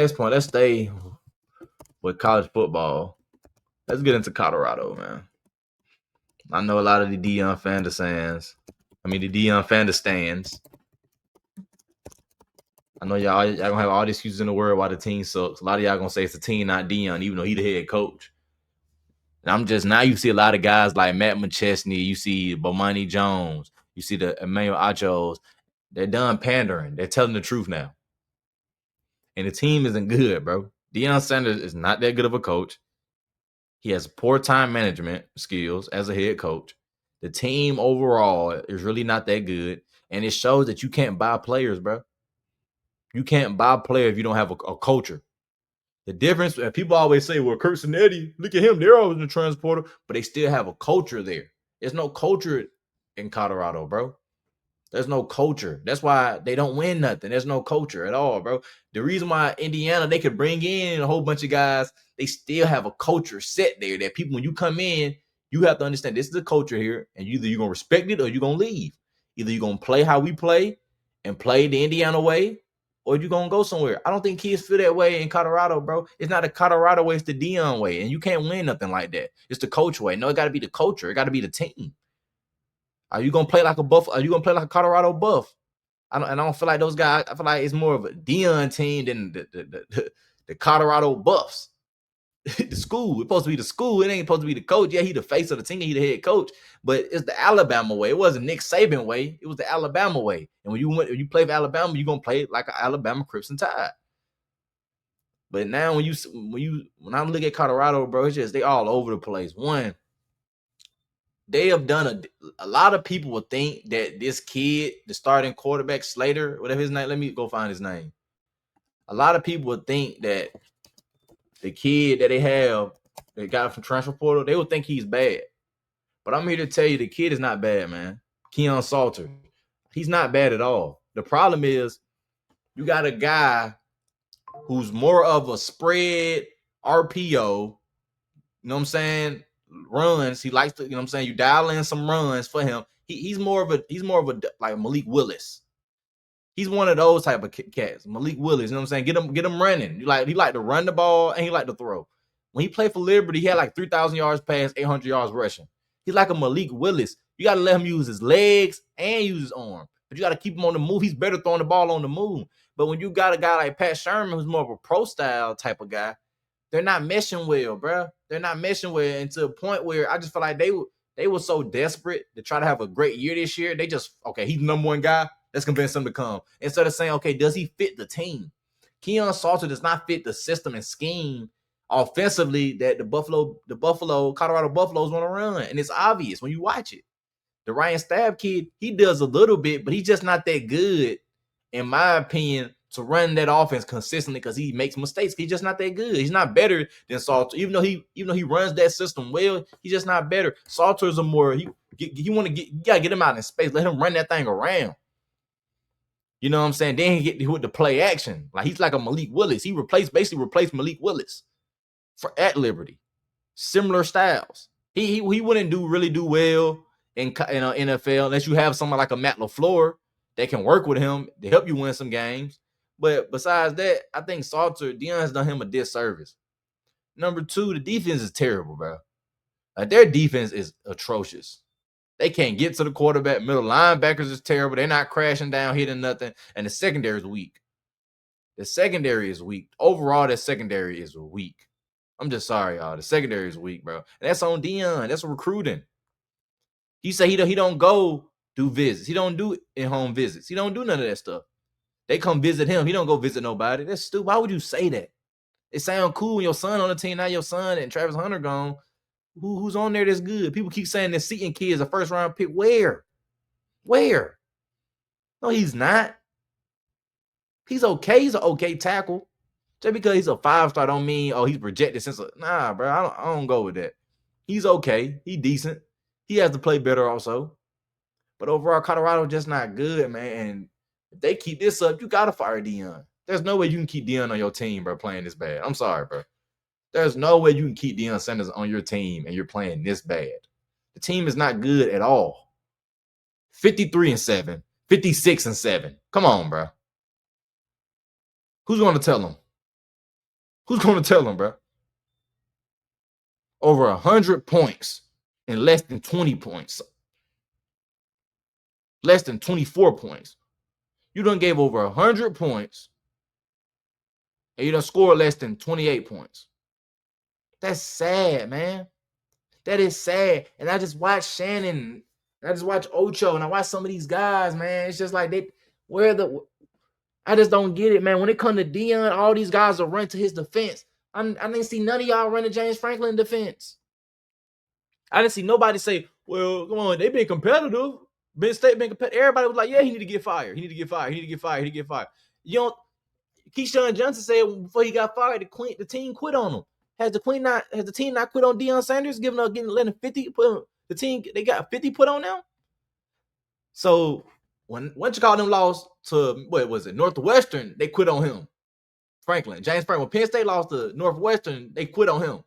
Next point, let's stay with college football. Let's get into Colorado, man. I know a lot of the Deion fan stands. I know y'all gonna have all the excuses in the world why the team sucks. A lot of y'all gonna say it's the team, not Deion, even though he the head coach. And I'm just now you see a lot of guys like Matt McChesney, you see Bomani Jones, you see the Emmanuel Achos. They're done pandering. They're telling the truth now. And the team isn't good, bro. Deion Sanders is not that good of a coach. He has poor time management skills as a head coach. The team overall is really not that good. And it shows that you can't buy players, bro. You can't buy players if you don't have a culture. The difference, people always say, well, Kurt Cinetti, look at him. They're always in the transporter, but they still have a culture there. There's no culture in Colorado, bro. There's no culture. That's why they don't win nothing. There's no culture at all, bro. The reason why Indiana, they could bring in a whole bunch of guys, they still have a culture set there that people, when you come in, you have to understand this is the culture here, and either you're going to respect it or you're going to leave. Either you're going to play how we play and play the Indiana way, or you're going to go somewhere. I don't think kids feel that way in Colorado, bro. It's not the Colorado way, it's the Deion way, and you can't win nothing like that. It's the coach way. No, it got to be the culture. It got to be the team. Are you gonna play like a buff? Are you gonna play like a Colorado buff? I don't feel like those guys. I feel like it's more of a Deion team than the Colorado Buffs. The school. It's supposed to be the school. It ain't supposed to be the coach. Yeah, he the face of the team. He the head coach. But it's the Alabama way. It wasn't Nick Saban way. It was the Alabama way. And when you play for Alabama, you're gonna play like an Alabama Crimson Tide. But now when I look at Colorado, bro, it's just they all over the place. One, they have done a lot of people would think that this kid, the starting quarterback, Slater, whatever his name, let me go find his name. A lot of people would think that the kid that they got from transfer portal, they would think he's bad. But I'm here to tell you the kid is not bad, man. Keon Salter. He's not bad at all. The problem is you got a guy who's more of a spread RPO, you know what I'm saying? Runs. He likes to, you know what I'm saying? You dial in some runs for him. He's more of a like Malik Willis. He's one of those type of cats. Malik Willis, you know what I'm saying? Get him running. He like to run the ball and he like to throw. When he played for Liberty, he had like 3,000 yards pass, 800 yards rushing. He's like a Malik Willis. You got to let him use his legs and use his arm. But you got to keep him on the move. He's better throwing the ball on the move. But when you got a guy like Pat Sherman, who's more of a pro style type of guy, they're not meshing well, bro. They're not meshing well, and to a point where I just feel like they were so desperate to try to have a great year this year. They just, okay, he's the number one guy. Let's convince him to come. Instead of saying, okay, does he fit the team? Keon Salter does not fit the system and scheme offensively that the Colorado Buffaloes want to run. And it's obvious when you watch it. The Ryan Stab kid, he does a little bit, but he's just not that good, in my opinion, to run that offense consistently because he makes mistakes. He's just not that good. He's not better than Salter. Even though he runs that system well, he's just not better. Salter's a more you gotta get him out in space, let him run that thing around. You know what I'm saying? Then he get with the play action. Like he's like a Malik Willis. He basically replaced Malik Willis at Liberty. Similar styles. He wouldn't really do well in NFL unless you have someone like a Matt LaFleur that can work with him to help you win some games. But besides that, I think Deion has done him a disservice. Number two, the defense is terrible, bro. Like their defense is atrocious. They can't get to the quarterback. Middle linebackers is terrible. They're not crashing down, hitting nothing. And the secondary is weak. The secondary is weak. Overall, that secondary is weak. I'm just sorry, y'all. The secondary is weak, bro. And that's on Deion. That's recruiting. He said he don't go do visits. He don't do in-home visits. He don't do none of that stuff. They come visit him. He don't go visit nobody. That's stupid. Why would you say that? It sounds cool when your son on the team. Now your son and Travis Hunter gone. Who's on there that's good? People keep saying that Seton kid is a first-round pick. Where? No, he's not. He's okay. He's an okay tackle. Just because he's a five-star don't mean, he's projected since nah, bro. I don't go with that. He's okay. He's decent. He has to play better also. But overall, Colorado just not good, man. And if they keep this up, you gotta fire Deion. There's no way you can keep Deion on your team, bro, playing this bad. I'm sorry, bro. There's no way you can keep Deion Sanders on your team and you're playing this bad. The team is not good at all. 53-7, 56-7. Come on, bro. Who's going to tell them? Who's going to tell him, bro? Over 100 points in less than 20 points. Less than 24 points. You done gave over 100 points and you done scored less than 28 points. That's sad, man. That is sad. And I just watch Shannon. I just watch Ocho and I watch some of these guys, man. It's just like I just don't get it, man. When it comes to Deion, all these guys will run to his defense. I didn't see none of y'all running James Franklin defense. I didn't see nobody say, well, come on, they been competitive. Ben State been competitive. Everybody was like, yeah, he need to get fired. He need to get fired. He need to get fired. He need to get fired. You know, Keyshawn Johnson said before he got fired, the team quit on him. Has the team not quit on Deion Sanders, letting 50 put the team, they got 50 put on them? So when Chicago them lost to what was it, Northwestern, they quit on him. James Franklin. When Penn State lost to Northwestern, they quit on him.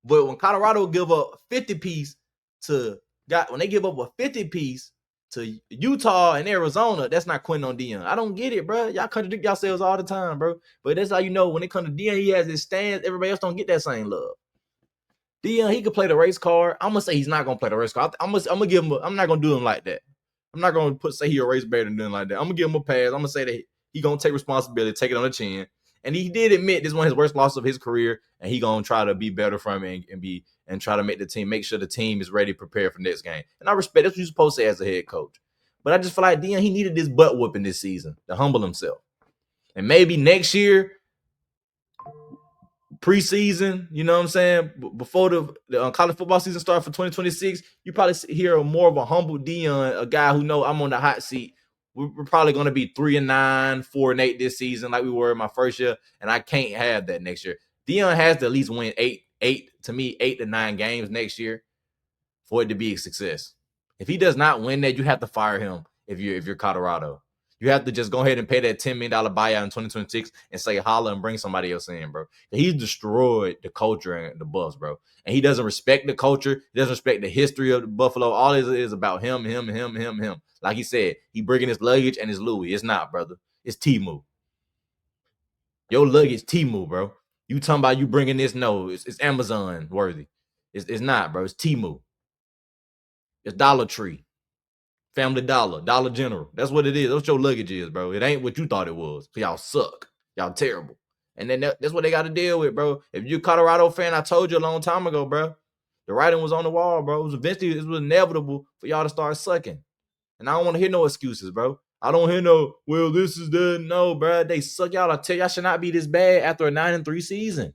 But when Colorado give up 50 piece when they give up a 50 piece to Utah and Arizona, that's not quitting on Deion. I don't get it, bro. Y'all contradict yourselves all the time, bro. But that's how you know when it comes to Deion, he has his stance. Everybody else don't get that same love. Deion, he could play the race card. I'm gonna say he's not gonna play the race card. I'm gonna give him. I'm not gonna do him like that. I'm not gonna say he a race better than doing like that. I'm gonna give him a pass. I'm gonna say that he gonna take responsibility, take it on the chin. And he did admit this is one of his worst losses of his career, and he gonna try to be better from it and try to make sure the team is ready, prepared for next game. And I respect that's what you're supposed to say as a head coach. But I just feel like Deion, he needed this butt whooping this season to humble himself. And maybe next year, preseason, you know what I'm saying? Before the college football season starts for 2026, you probably hear more of a humble Deion, a guy who know I'm on the hot seat. We're probably going to be 3-9, 4-8 this season, like we were in my first year, and I can't have that next year. Deion has to at least win 8 to 9 games next year for it to be a success. If he does not win that, you have to fire him. If you're Colorado, you have to just go ahead and pay that $10 million buyout in 2026 and say holla and bring somebody else in, bro. He's destroyed the culture and the Buffs, bro. And he doesn't respect the culture. He doesn't respect the history of the Buffalo. All it is about him. Like he said, he bringing his luggage and his Louis. It's not, brother. It's Temu. Your luggage Temu, bro. You talking about you bringing this? No, it's Amazon worthy. It's not, bro. It's Temu. It's Dollar Tree. Family Dollar, Dollar General. That's what it is. That's what your luggage is, bro. It ain't what you thought it was. Y'all suck. Y'all terrible. And then that's what they got to deal with, bro. If you're a Colorado fan, I told you a long time ago, bro. The writing was on the wall, bro. It was inevitable for y'all to start sucking. And I don't want to hear no excuses, bro. I don't hear no, well, this is the no, bro. They suck. Y'all tell y'all should not be this bad after a 9-3 season.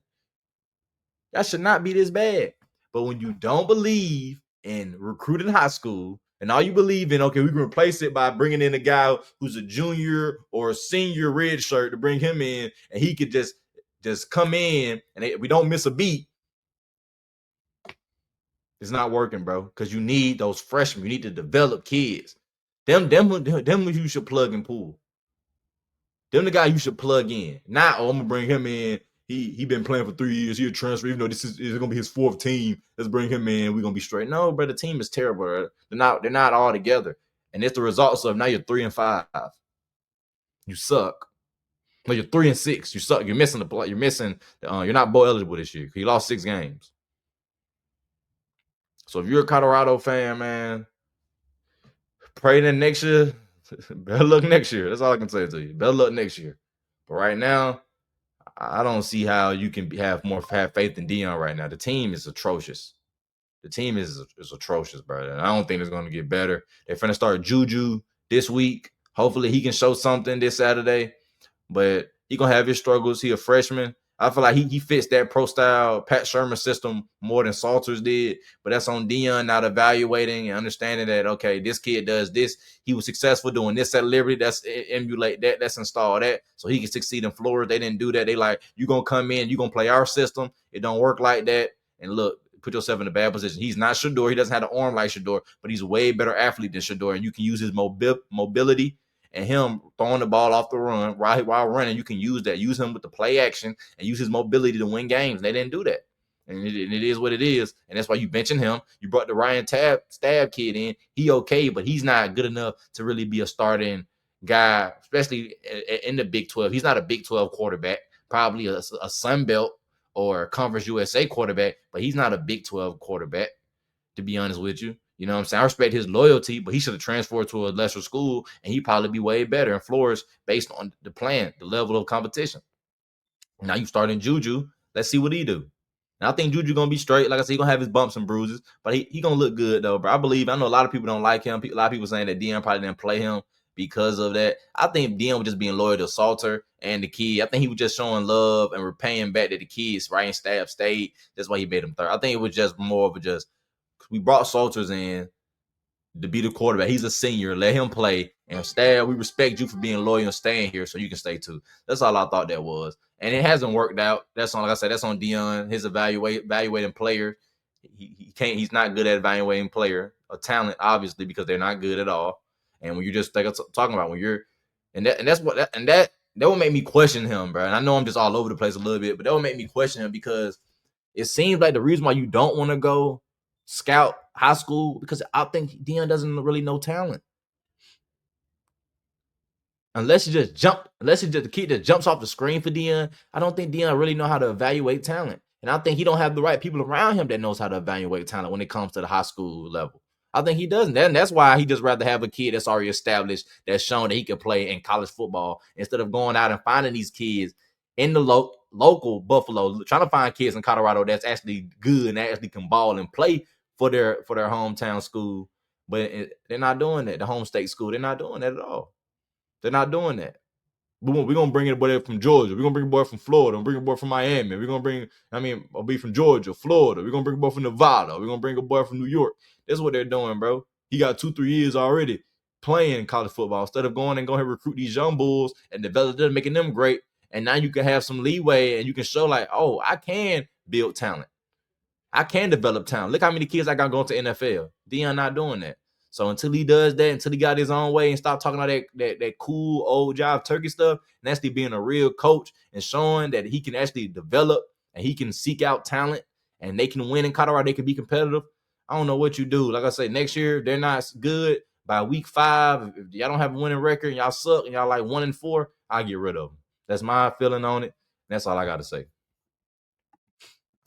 Y'all should not be this bad. But when you don't believe in recruiting high school, and all you believe in, okay, we can replace it by bringing in a guy who's a junior or a senior red shirt to bring him in, and he could just come in, and we don't miss a beat. It's not working, bro, because you need those freshmen. You need to develop kids. Them you should plug and pull. Them the guy you should plug in. Not, I'm gonna bring him in. He been playing for 3 years. He'll transfer, even though this is gonna be his 4th team. Let's bring him in. We're gonna be straight. No, bro, the team is terrible. Bro. They're not all together. And it's the results of now you're 3-5. You suck. No, you're 3-6. You suck. You're missing you're not bowl eligible this year. You lost 6 games. So if you're a Colorado fan, man, pray that next year. Better luck next year. That's all I can say to you. Better luck next year. But right now, I don't see how you can have faith in Deion right now. The team is atrocious. The team is atrocious, bro. And I don't think it's going to get better. They're finna start Juju this week. Hopefully he can show something this Saturday. But he going to have his struggles. He a freshman. I feel like he fits that pro-style Pat Shermer system more than Salters did. But that's on Deion not evaluating and understanding that, okay, this kid does this. He was successful doing this at Liberty. That's emulate that. That's install that. So he can succeed in Florida. They didn't do that. They like, you going to come in. You going to play our system. It don't work like that. And look, put yourself in a bad position. He's not Shador. He doesn't have the arm like Shador, but he's a way better athlete than Shador. And you can use his mobility and him throwing the ball off the run while running. You can use that. Use him with the play action and use his mobility to win games. They didn't do that. And it is what it is. And that's why you benching him. You brought the Ryan Stab kid in. He okay, but he's not good enough to really be a starting guy, especially in the Big 12. He's not a Big 12 quarterback. Probably a Sun Belt or Conference USA quarterback, but he's not a Big 12 quarterback, to be honest with you. You know what I'm saying? I respect his loyalty, but he should have transferred to a lesser school and he'd probably be way better in Flores based on the plan, the level of competition. Now you starting Juju. Let's see what he do. And I think Juju gonna be straight. Like I said, he gonna have his bumps and bruises, but he gonna look good though, bro. I know a lot of people don't like him. A lot of people saying that Deion probably didn't play him because of that. I think Deion was just being loyal to Salter and the kid. I think he was just showing love and repaying back to the kids. Ryan Stab stayed. That's why he made him third. I think it was just more of a just we brought Salters in to be the quarterback. He's a senior. Let him play. And Stab, we respect you for being loyal and staying here so you can stay too. That's all I thought that was. And it hasn't worked out. That's on, like I said, that's on Deion, his evaluating player. He can't, he's not good at evaluating player or talent, obviously, because they're not good at all. And when you're just talking about when you're that would make me question him, bro. And I know I'm just all over the place a little bit, but that would make me question him because it seems like the reason why you don't want to go scout high school because I think Deion doesn't really know talent. Unless you just the kid that jumps off the screen for Deion, I don't think Deion really know how to evaluate talent. And I think he don't have the right people around him that knows how to evaluate talent when it comes to the high school level. I think he doesn't. And that's why he just rather have a kid that's already established, that's shown that he can play in college football instead of going out and finding these kids in the local Buffalo, trying to find kids in Colorado that's actually good and actually can ball and play for their hometown school. But they're not doing that. The home state school, they're not doing that at all. They're not doing that. We're gonna bring a boy from Georgia. We're gonna bring a boy from Florida. We're bring a boy from Miami. We're gonna bring, I'll be from Georgia, Florida. We're gonna bring a boy from Nevada. We're gonna bring a boy from New York. That's what they're doing, bro. He got 2-3 years already playing college football instead of going and recruit these young bulls and develop them, making them great. And now you can have some leeway and you can show like, oh, I can build talent. I can develop talent. Look how many kids I got going to NFL. Deion not doing that. So until he does that, until he got his own way and stop talking about that cool old job turkey stuff, and actually being a real coach and showing that he can actually develop and he can seek out talent and they can win in Colorado, they can be competitive. I don't know what you do. Like I say, next year, they're not good. By week 5, if y'all don't have a winning record and y'all suck and y'all like 1-4, I'll get rid of them. That's my feeling on it. That's all I got to say.